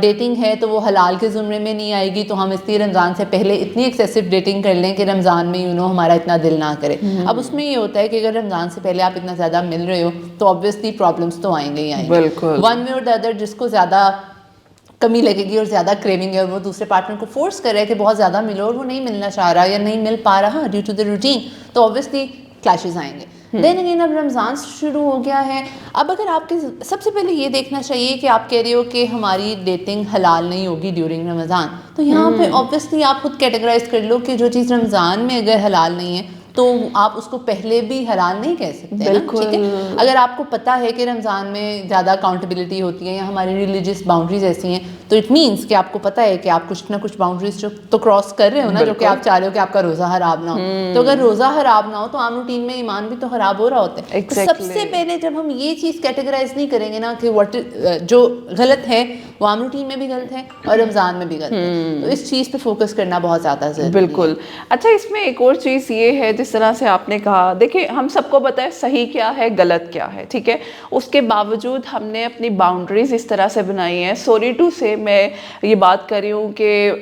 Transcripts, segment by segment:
Dating ہے تو وہ حلال کے زمرے میں نہیں آئے گی, تو ہم اس لیے رمضان سے پہلے اتنی ایکسیسو ڈیٹنگ کر لیں کہ رمضان میں ہمارا اتنا دل نہ کرے. اب اس میں یہ ہوتا ہے کہ اگر رمضان سے پہلے آپ اتنا زیادہ مل رہے ہو تو آبویسلی پرابلمس تو آئیں گے ہی آئیں گے. ون وے اور دی ادر, جس کو زیادہ کمی لگے گی اور زیادہ کریونگ ہے اور وہ دوسرے پارٹنر کو فورس کر رہا ہے کہ بہت زیادہ ملو اور وہ نہیں ملنا چاہ رہا یا نہیں مل پا رہا ڈیو ٹو دا روٹین, تو آبویسلی کلیشز آئیں گے. دین اگین اب رمضان شروع ہو گیا ہے. اب اگر آپ کے سب سے پہلے یہ دیکھنا چاہیے کہ آپ کہہ رہے ہو کہ ہماری ڈیٹنگ حلال نہیں ہوگی ڈیورنگ رمضان, تو یہاں پہ آبویسلی آپ خود کیٹیگرائز کر لو کہ جو چیز رمضان میں اگر حلال نہیں ہے تو آپ اس کو پہلے بھی حلال نہیں کہہ سکتے نا, ٹھیک ہے. اگر آپ کو پتہ ہے کہ رمضان میں زیادہ اکاؤنٹیبلٹی ہوتی ہے یا ہماری ریلیجیس باؤنڈریز ایسی ہیں, تو اٹ مینس کہ آپ کو پتہ ہے کہ آپ کچھ نہ کچھ باؤنڈریز جو تو کراس کر رہے ہو نا, جو کہ آپ چاہ رہے ہو کہ آپ کا روزہ خراب نہ ہو. تو اگر روزہ خراب نہ ہو تو عام روٹین میں ایمان بھی تو خراب ہو رہا ہوتا ہے. سب سے پہلے جب ہم یہ چیز کیٹیگرائز نہیں کریں گے نا کہ جو غلط ہے وہ عام روٹین میں بھی غلط ہے اور رمضان میں بھی غلط ہے, تو اس چیز پہ فوکس کرنا بہت زیادہ ضروری ہے. بالکل. اچھا, اس میں ایک اور چیز یہ ہے, جس طرح سے آپ نے کہا, دیکھیں ہم سب کو پتہ ہے صحیح کیا ہے غلط کیا ہے, ٹھیک ہے. اس کے باوجود ہم نے اپنی باؤنڈریز اس طرح سے بنائی ہیں. سوری ٹو سے میں یہ بات کر رہی ہوں کہ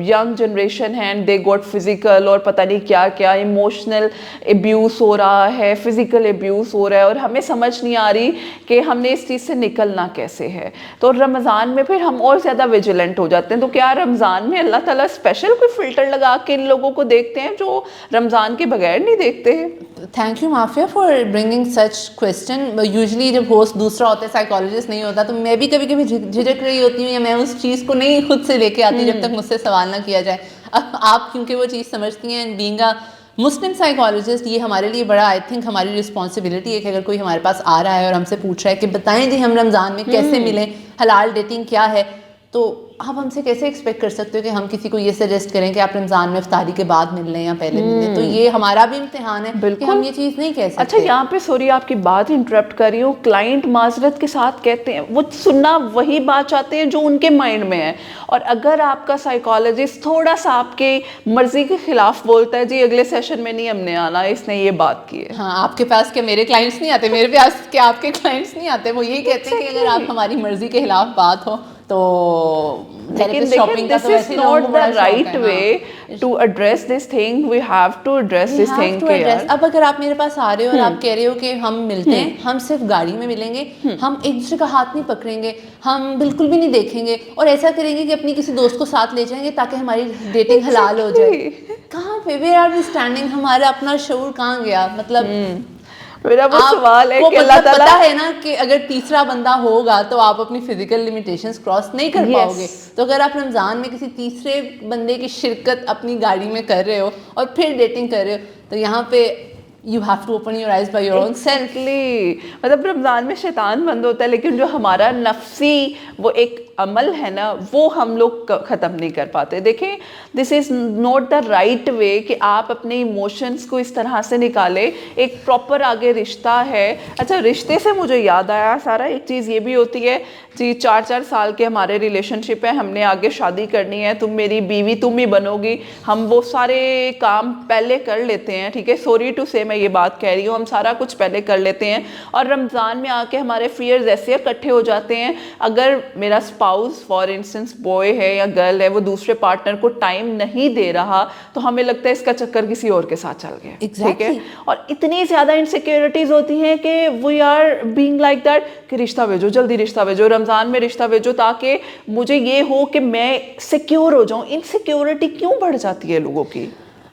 ینگ جنریشن ہے اینڈ دے گوٹ فزیکل اور پتہ نہیں کیا کیا ایموشنل ابیوز ہو رہا ہے, فزیکل ابیوز ہو رہا ہے, اور ہمیں سمجھ نہیں آ رہی کہ ہم نے اس چیز سے نکلنا کیسے ہے. تو رمضان میں پھر ہم اور زیادہ ویجیلنٹ ہو جاتے ہیں. تو کیا رمضان میں اللہ تعالیٰ اسپیشل کوئی فلٹر لگا کے ان لوگوں کو دیکھتے ہیں جو رمضان کے بغیر نہیں دیکھتے ہیں؟ Thank you mafia for bringing such question. Usually جب ہوسٹ دوسرا ہوتا ہے, سائیکالوجسٹ نہیں ہوتا, تو میں بھی کبھی کبھی جھجک رہی ہوتی ہوں یا میں اس چیز کو نہیں خود سے لے کے آتی جب تک مجھ سے سوال نہ کیا جائے. آپ کیونکہ وہ چیز سمجھتی ہیں, and being a Muslim psychologist یہ ہمارے لیے بڑا آئی تھنک ہماری رسپانسبلٹی ہے کہ اگر کوئی ہمارے پاس آ رہا ہے اور ہم سے پوچھ رہا ہے کہ بتائیں جی ہم رمضان میں کیسے ملیں, حلال ڈیٹنگ کیا ہے, تو آپ ہم سے کیسے ایکسپیکٹ کر سکتے ہو کہ ہم کسی کو یہ سجیسٹ کریں کہ آپ رمضان میں افطاری کے بعد مل لیں یا پہلے مل لیں. تو یہ ہمارا بھی امتحان ہے کہ ہم یہ چیز نہیں کہہ سکتے. اچھا, یہاں پہ سوری آپ کی بات انٹرپٹ کر رہی ہوں, کلائنٹ معذرت کے ساتھ کہتے ہیں, وہ سننا وہی بات چاہتے ہیں جو ان کے مائنڈ میں ہے, اور اگر آپ کا سائیکالوجسٹ تھوڑا سا آپ کے مرضی کے خلاف بولتا ہے, جی اگلے سیشن میں نہیں ہم نے آنا, اس نے یہ بات کی ہے. ہاں, آپ کے پاس کیا میرے کلائنٹس نہیں آتے, میرے پاس کیا آپ کے کلائنٹس نہیں آتے, وہ یہی کہتے ہیں کہ اگر آپ ہماری مرضی کے خلاف بات ہو تو لیکن this is not the right way to address this thing. We have to address this thing. اب اگر آپ میرے پاس آ رہے ہو اور آپ کہہ رہے ہو کہ ہم ملتے ہیں, ہم صرف گاڑی میں ملیں گے, ہم ایک دوسرے کا ہاتھ نہیں پکڑیں گے, ہم بالکل بھی نہیں دیکھیں گے, اور ایسا کریں گے کہ اپنی کسی دوست کو ساتھ لے جائیں گے تاکہ ہماری ڈیٹنگ حلال ہو جائے. کہاں پہ ویئر آر وی اسٹینڈنگ, ہمارا اپنا شعور کہاں گیا. مطلب میرا وہ سوال ہے کہ اللہ تعالیٰ پتا ہے نا کہ اگر تیسرا بندہ ہوگا تو آپ اپنی فزیکل لمیٹیشنز کراس نہیں کر پاؤ گے. تو اگر آپ رمضان میں کسی تیسرے بندے کی شرکت اپنی گاڑی میں کر رہے ہو اور پھر ڈیٹنگ کر رہے ہو, تو یہاں پہ you have to open your eyes by your own self. مطلب رمضان میں شیطان بند ہوتا ہے, لیکن جو ہمارا نفسی وہ ایک عمل ہے نا, وہ ہم لوگ ختم نہیں کر پاتے. دیکھیں, دس is not the right way کہ آپ اپنے ایموشنس کو اس طرح سے نکالیں. ایک پراپر آگے رشتہ ہے. اچھا, رشتے سے مجھے یاد آیا سارا, ایک چیز یہ بھی ہوتی ہے جی, 4 سال کے ہمارے ریلیشن شپ ہے, ہم نے آگے شادی کرنی ہے, تم میری بیوی تم ہی بنو گی, ہم وہ سارے کام پہلے کر لیتے ہیں, ٹھیک ہے. سوری ٹو سے میں یہ بات کہہ رہی ہوں, ہم سارا کچھ پہلے کر لیتے ہیں, اور رمضان میں آ کے ہمارے فیئرز ایسے اکٹھے ہو جاتے ہیں. اگر میرا اسپاؤس فار انسٹنس بوائے ہے یا گرل ہے, وہ دوسرے پارٹنر کو ٹائم نہیں دے رہا, تو ہمیں لگتا ہے اس کا چکر کسی اور کے ساتھ چل گیا, ٹھیک ہے. اور اتنی زیادہ انسیکیورٹیز ہوتی ہیں کہ we are being like that کہ رشتہ بھیجو, جلدی رشتہ بھیجو, رمضان میں رشتہ بھیجو, تاکہ مجھے یہ ہو کہ میں سیکیور ہو جاؤں. انسیکیورٹی کیوں بڑھ جاتی ہے لوگوں کی؟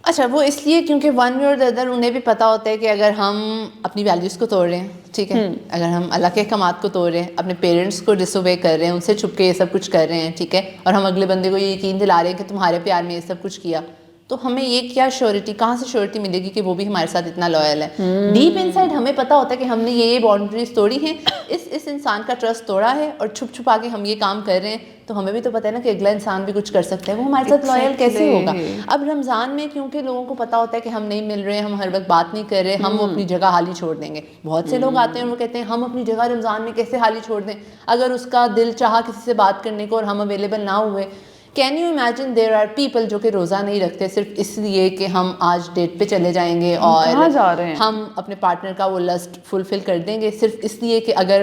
اچھا, وہ اس لیے کیونکہ ون وے اور دی ادر انہیں بھی پتہ ہوتا ہے کہ اگر ہم اپنی ویلیوز کو توڑ رہے ہیں, ٹھیک ہے, اگر ہم اللہ کے احکامات کو توڑ رہے ہیں, اپنے پیرنٹس کو ڈس اوبے کر رہے ہیں, ان سے چھپ کے یہ سب کچھ کر رہے ہیں, ٹھیک ہے, اور ہم اگلے بندے کو یہ یقین دلا رہے ہیں کہ تمہارے پیار میں یہ سب کچھ کیا, تو ہمیں یہ کیا شیورٹی, کہاں سے شیورٹی ملے گی کہ وہ بھی ہمارے ساتھ اتنا لوئل ہے. ڈیپ ان سائڈ ہمیں پتہ ہوتا ہے کہ ہم نے یہ باؤنڈریز توڑی ہیں, اس انسان کا ٹرسٹ توڑا ہے, اور چھپ چھپا کے ہم یہ کام کر رہے ہیں, تو ہمیں بھی تو پتہ ہے نا کہ اگلا انسان بھی کچھ کر سکتا ہے, وہ ہمارے ساتھ لوئل کیسے ہوگا. اب رمضان میں کیونکہ لوگوں کو پتہ ہوتا ہے کہ ہم نہیں مل رہے, ہم ہر وقت بات نہیں کر رہے, ہم وہ اپنی جگہ حالی چھوڑ دیں گے. بہت سے لوگ آتے ہیں اور وہ کہتے ہیں ہم اپنی جگہ رمضان میں کیسے حالی چھوڑ دیں, اگر اس کا دل چاہا کسی سے بات کرنے کو اور ہم اویلیبل نہ ہوئے. Can you imagine there are people جو کہ روزہ نہیں رکھتے صرف اس لیے کہ ہم آج ڈیٹ پہ چلے جائیں گے اور جا رہے ہیں ہم اپنے پارٹنر کا وہ لسٹ فلفل کر دیں گے صرف اس لیے کہ اگر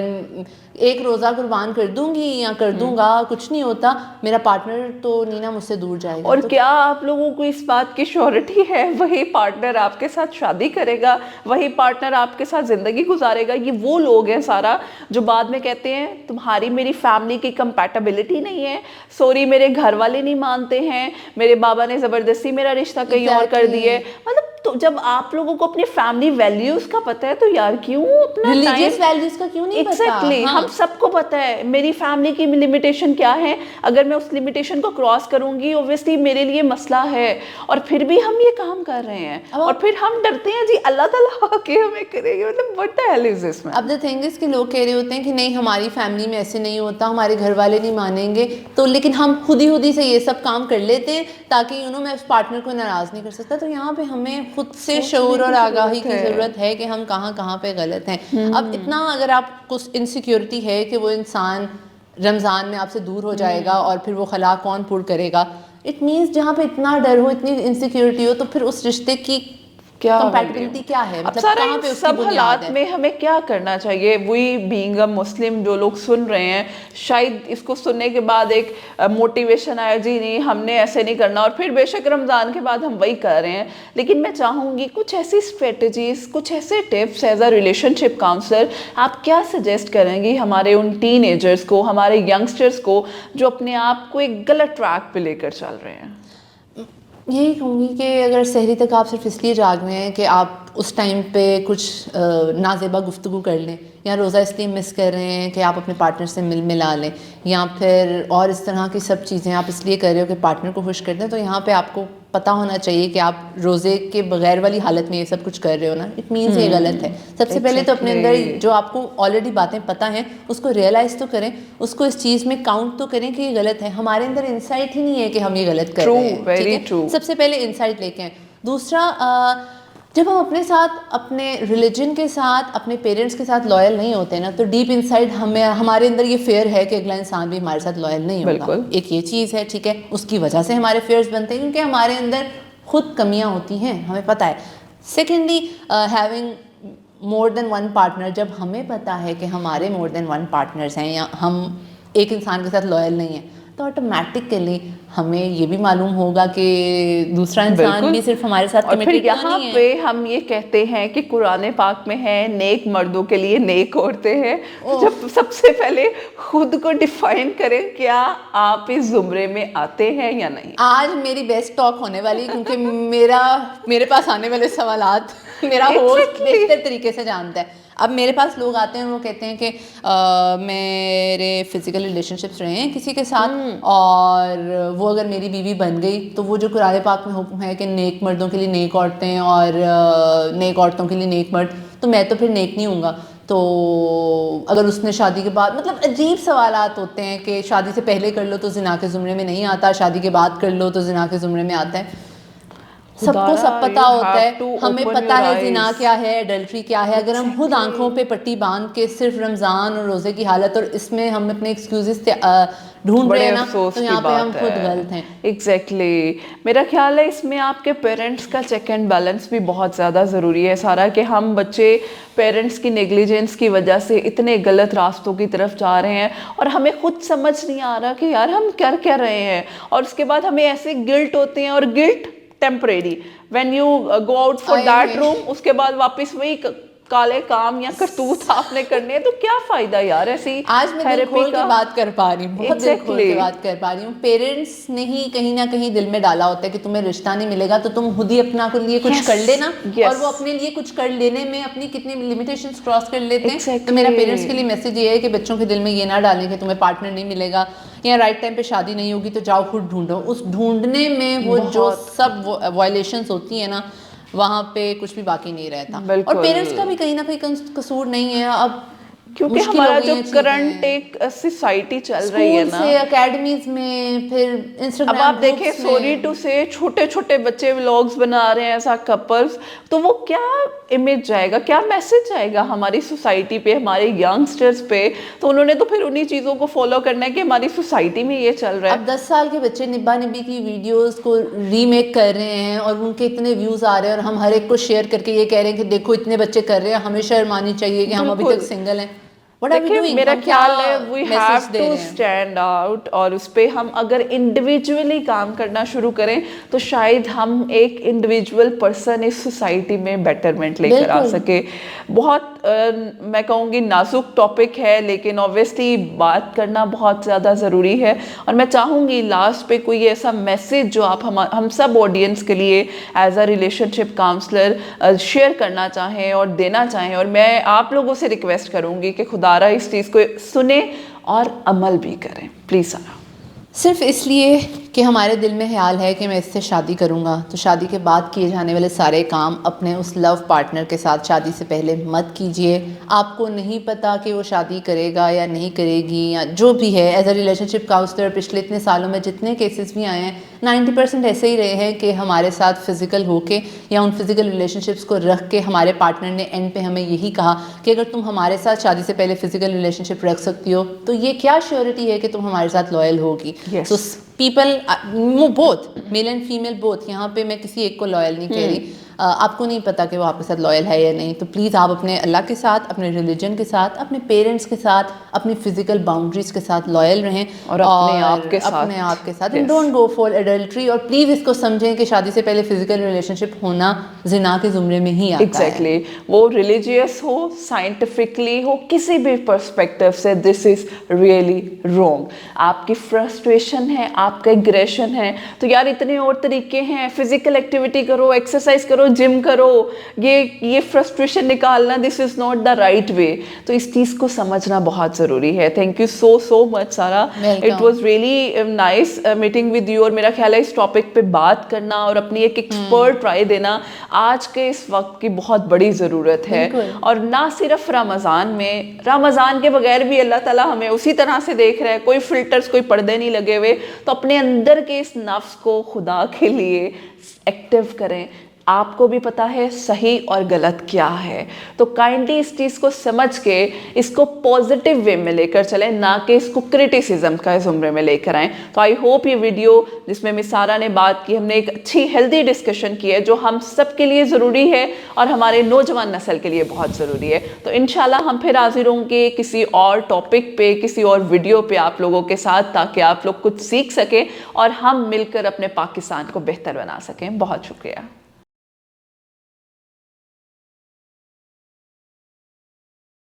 ایک روزہ قربان کر دوں گی یا کر دوں گا کچھ نہیں ہوتا, میرا پارٹنر تو نینا مجھ سے دور جائے گا. اور کیا آپ لوگوں کو اس بات کی شیورٹی ہے وہی پارٹنر آپ کے ساتھ شادی کرے گا, وہی پارٹنر آپ کے ساتھ زندگی گزارے گا؟ یہ وہ لوگ ہیں سارا جو بعد میں کہتے ہیں تمہاری میری فیملی کی کمپیٹیبلٹی نہیں ہے, سوری میرے گھر والے نہیں مانتے ہیں, میرے بابا نے زبردستی میرا رشتہ کہیں اور کر دیے. مطلب تو جب آپ لوگوں کو اپنی فیملی ویلیوز کا پتہ ہے تو یار کیوں اپنا ریلیجیس ویلیوز کا کیوں نہیں پتا؟ ایگزیکٹلی ہم سب کو پتہ ہے میری فیملی کی لمیٹیشن کیا ہے, اگر میں اس لمیٹیشن کو کراس کروں گی اوبویسلی میرے لیے مسئلہ ہے, اور پھر بھی ہم یہ کام کر رہے ہیں اور پھر ہم ڈرتے ہیں جی اللہ تعالیٰ کے ہمیں کرے گی. مطلب what the hell is this man؟ اب دا تھنگ از کہ لوگ کہہ رہے ہوتے ہیں کہ نہیں ہماری فیملی میں ایسے نہیں ہوتا, ہمارے گھر والے نہیں مانیں گے, تو لیکن ہم خود ہی سے یہ سب کام کر لیتے ہیں تاکہ میں اس پارٹنر کو ناراض نہیں کر سکتا. تو یہاں پہ ہمیں خود سے شعور اور آگاہی کی ضرورت ہے کہ ہم کہاں پہ غلط ہیں. اب اتنا اگر آپ کو انسیکیورٹی ہے کہ وہ انسان رمضان میں آپ سے دور ہو جائے گا اور پھر وہ خلا کون پور کرے گا, اٹ مینس جہاں پہ اتنا ڈر ہو, اتنی انسیکیورٹی ہو, تو پھر اس رشتے کی کمپیٹیبلٹی کیا ہے؟ اب سارا ان سب حالات میں ہمیں کیا کرنا چاہیے؟ وہی بینگ اے مسلم جو لوگ سن رہے ہیں شاید اس کو سننے کے بعد ایک موٹیویشن آیا جی نہیں ہم نے ایسے نہیں کرنا, اور پھر بے شک رمضان کے بعد ہم وہی کر رہے ہیں. لیکن میں چاہوں گی کچھ ایسی اسٹریٹجیز, کچھ ایسے tips as a relation ship counsellor آپ کیا سجیسٹ کریں گی ہمارے ان ٹین ایجرز کو, ہمارے ینگسٹرز کو جو اپنے آپ کو ایک غلط ٹریک پہ لے کر چل رہے ہیں؟ یہی کہوں گی کہ اگر سحری تک آپ صرف اس لیے جاگ رہے ہیں کہ آپ اس ٹائم پہ کچھ نازیبا گفتگو کر لیں, یا روزہ اس لیے مس کر رہے ہیں کہ آپ اپنے پارٹنر سے ملا لیں, یا پھر اور اس طرح کی سب چیزیں آپ اس لیے کر رہے ہو کہ پارٹنر کو خوش کر دیں, تو یہاں پہ آپ کو پتہ ہونا چاہیے کہ آپ روزے کے بغیر والی حالت میں یہ سب کچھ کر رہے ہو نا, اٹ مینس یہ غلط ہے. سب سے پہلے تو اپنے اندر جو آپ کو آلریڈی باتیں پتہ ہیں اس کو ریئلائز تو کریں, اس کو اس چیز میں کاؤنٹ تو کریں کہ یہ غلط ہے. ہمارے اندر انسائٹ ہی نہیں ہے کہ ہم یہ غلط کر رہے ہیں, ٹھیک ہے؟ سب سے پہلے انسائٹ لے کے آئیں. دوسرا, جب ہم اپنے ساتھ, اپنے ریلیجن کے ساتھ, اپنے پیرنٹس کے ساتھ لائل نہیں ہوتے نا, تو ڈیپ انسائڈ ہمارے اندر یہ فیئر ہے کہ اگلا انسان بھی ہمارے ساتھ لائل نہیں ہوگا. ایک یہ چیز ہے, ٹھیک ہے, اس کی وجہ سے ہمارے فیئرز بنتے ہیں کیونکہ ہمارے اندر خود کمیاں ہوتی ہیں, ہمیں پتہ ہے. سیکنڈلی, ہیونگ مور دین ون پارٹنر, جب ہمیں پتہ ہے کہ ہمارے مور دین ون پارٹنرز ہیں یا ہم ایک انسان کے ساتھ لائل نہیں ہیں, تو آٹومیٹکلی ہمیں یہ بھی معلوم ہوگا کہ دوسرا انسان بھی صرف ہمارے ساتھ کمیٹڈ نہیں ہے. اور پھر یہاں پہ ہم یہ کہتے ہیں کہ قرآن پاک میں ہے نیک مردوں کے لیے نیک عورتیں ہیں. جب سب سے پہلے خود کو ڈیفائن کریں کیا آپ اس زمرے میں آتے ہیں یا نہیں. آج میری بیسٹ ٹاک ہونے والی کیونکہ میرے پاس آنے والے سوالات میرا ہوسٹ بہتر طریقے سے جانتا ہے. اب میرے پاس لوگ آتے ہیں, وہ کہتے ہیں کہ میرے فزیکل ریلیشن شپس رہے ہیں کسی کے ساتھ, اور وہ اگر میری بیوی بن گئی تو وہ جو قرآن پاک میں حکم ہے کہ نیک مردوں کے لیے نیک عورتیں اور نیک عورتوں کے لیے نیک مرد, تو میں تو پھر نیک نہیں ہوں گا. تو اگر اس نے شادی کے بعد, مطلب عجیب سوالات ہوتے ہیں کہ شادی سے پہلے کر لو تو زنا کے زمرے میں نہیں آتا, شادی کے بعد کر لو تو زنا کے زمرے میں آتا ہے. سب کو سب پتہ ہوتا ہے, ہمیں پتہ ہے زنا کیا ہے, ایڈلٹری کیا ہے. اگر ہم خود آنکھوں پہ پٹی باندھ کے صرف رمضان اور روزے کی حالت اور اس میں ہم اپنے ایکسکیوزز ڈھونڈ رہے ہیں نا, تو یہاں پہ ہم خود غلط ہیں. ایگزیکٹلی, میرا خیال ہے اس میں آپ کے پیرنٹس کا چیک اینڈ بیلنس بھی بہت زیادہ ضروری ہے سارا, کہ ہم بچے پیرنٹس کی نیگلیجنس کی وجہ سے اتنے غلط راستوں کی طرف جا رہے ہیں اور ہمیں خود سمجھ نہیں آ رہا کہ یار ہم کر کیا رہے ہیں, اور اس کے بعد ہمیں ایسے گلٹ ہوتے ہیں, اور guilt temporary, when you go out for that room, اس کے بعد واپس وہی کالے کام یا کرتوت آپ نے کرنے, تو کیا فائدہ یار ایسی. آج میں دل کھول کے بات کر پا رہی ہوں, بہت دل کھول کے بات کر پا رہی ہوں. پیرنٹس نے ہی کہیں نہ کہیں دل میں ڈالا ہوتا ہے کہ تمہیں رشتہ نہیں ملے گا تو تم خود ہی اپنا کے لیے کچھ کر لینا, اور وہ اپنے لیے کچھ کر لینے میں اپنی کتنی لمیٹیشنز کراس کر لیتے ہیں. تو میرا پیرنٹس کے لیے میسج یہ ہے کہ بچوں کے دل میں یہ نہ ڈالیں کہ تمہیں پارٹنر نہیں ملے گا یا رائٹ ٹائم پہ شادی نہیں ہوگی تو جاؤ خود ڈھونڈو. اس ڈھونڈنے میں وہ جو سب وائلیشنز ہوتی ہیں نا, وہاں پہ کچھ بھی باقی نہیں رہتا. اور پیرنٹس کا بھی کہیں نہ کہیں قصور نہیں ہے. اب کیونکہ مشکل ہمارا ہو گئی جو ہیں چیزیں. کرنٹ ایک سوسائٹی چل رہی ہے اسکول نا, سے اکیڈمیز میں پھر انسٹاگرام اب آپ دیکھیں سوری ٹو سے چھوٹے چھوٹے بچے ولاگز بنا رہے ہیں ایسا کپلز, تو وہ کیا امیج جائے گا, کیا میسج جائے گا ہماری سوسائٹی پہ, ہمارے ینگسٹرز پہ. تو انہوں نے تو پھر انہی چیزوں کو فالو کرنا ہے کہ ہماری سوسائٹی میں یہ چل رہا ہے. اب 10 سال کے بچے نبا نبی کی ویڈیوز کو ریمیک کر رہے ہیں اور ان کے اتنے ویوز آ رہے ہیں, اور ہم ہر ایک کو شیئر کر کے یہ کہہ رہے ہیں کہ دیکھو اتنے بچے کر رہے ہیں, ہمیں شرم آنی چاہیے کہ ہم ابھی تک سنگل ہیں. دیکھیں میرا خیال ہے وی ہیو میسج دے ٹو رہے ہیں؟ اسٹینڈ آؤٹ, اور اس پہ ہم اگر انڈیویجولی کام کرنا شروع کریں تو شاید ہم ایک انڈیویجول پرسن اس سوسائٹی میں بیٹرمنٹ لے کر آ سکے. بہت میں کہوں گی نازک ٹاپک ہے, لیکن اوبویسلی بات کرنا بہت زیادہ ضروری ہے. اور میں چاہوں گی لاسٹ پہ کوئی ایسا میسج جو آپ ہم سب آڈینس کے لیے as a relation ship counsellor share کرنا چاہیں اور دینا چاہیں. اور میں آپ لوگوں سے ریکویسٹ کروں گی کہ خدا را اس چیز کو سنیں اور عمل بھی کریں. پلیز سارا. صرف اس لیے کہ ہمارے دل میں خیال ہے کہ میں اس سے شادی کروں گا, تو شادی کے بعد کیے جانے والے سارے کام اپنے اس لو پارٹنر کے ساتھ شادی سے پہلے مت کیجئے. آپ کو نہیں پتا کہ وہ شادی کرے گا یا نہیں کرے گی, یا جو بھی ہے. As a relation ship counsellor پچھلے اتنے سالوں میں جتنے کیسز بھی آئے ہیں 90% ایسے ہی رہے ہیں کہ ہمارے ساتھ فزیکل ہو کے یا ان فزیکل ریلیشن شپس کو رکھ کے ہمارے پارٹنر نے اینڈ پہ ہمیں یہی کہا کہ اگر تم ہمارے ساتھ شادی سے پہلے فزیکل ریلیشن شپ رکھ سکتی ہو تو یہ کیا شیورٹی ہے کہ تم ہمارے ساتھ لائل ہوگی. So people both male and female both, یہاں پہ میں کسی ایک کو لائل نہیں کہہ رہی, آپ کو نہیں پتا کہ وہ آپ کے ساتھ لائل ہے یا نہیں, تو پلیز آپ اپنے اللہ کے ساتھ, اپنے ریلیجن کے ساتھ, اپنے پیرنٹس کے ساتھ, اپنی فزیکل باؤنڈریز کے ساتھ لائل رہیں, اور اپنے آپ کے ساتھ. Don't go for adultery. اور پلیز اس کو سمجھیں کہ شادی سے پہلے فزیکل ریلیشن شپ ہونا زنا کے زمرے میں ہی آتا ہے. ایگزیکٹلی, وہ ریلیجیس ہو, سائنٹیفکلی ہو, کسی بھی پرسپیکٹیو سے دس از ریئلی رانگ. آپ کی فرسٹریشن ہے, آپ کا ایگریشن ہے, تو یار اتنے اور طریقے ہیں. فزیکل ایکٹیویٹی کرو, ایکسرسائز کرو, جم کرو. یہ فرسٹریشن نکالنا دس is not the right way. تو اس چیز کو سمجھنا بہت ضروری ہے. تھینک یو سو مچ سارا. It was really nice meeting with you. اور میرا خیال ہے اس ٹاپک پہ بات کرنا اور اپنی ایک ایکسپرٹ رائے دینا آج کے اس وقت کی بہت بڑی ضرورت ہے. اور نہ صرف رمضان میں, رمضان کے بغیر بھی اللہ تعالیٰ ہمیں اسی طرح سے دیکھ رہا ہے. کوئی فلٹرز, کوئی پردے نہیں لگے ہوئے. تو اپنے اندر کے اس نفس کو خدا کے لیے ایکٹیو کریں. آپ کو بھی پتا ہے صحیح اور غلط کیا ہے, تو کائنڈلی اس چیز کو سمجھ کے اس کو پازیٹیو وے میں لے کر چلیں, نہ کہ اس کو کرٹیسزم کا زمرے میں لے کر آئیں. تو آئی ہوپ یہ ویڈیو جس میں سارا نے بات کی, ہم نے ایک اچھی ہیلدی ڈسکشن کی ہے جو ہم سب کے لیے ضروری ہے اور ہمارے نوجوان نسل کے لیے بہت ضروری ہے. تو انشاءاللہ ہم پھر حاضر ہوں گے کسی اور ٹاپک پہ, کسی اور ویڈیو پہ آپ لوگوں کے ساتھ, تاکہ آپ لوگ کچھ سیکھ سکیں اور ہم مل کر اپنے پاکستان کو بہتر بنا سکیں. بہت شکریہ.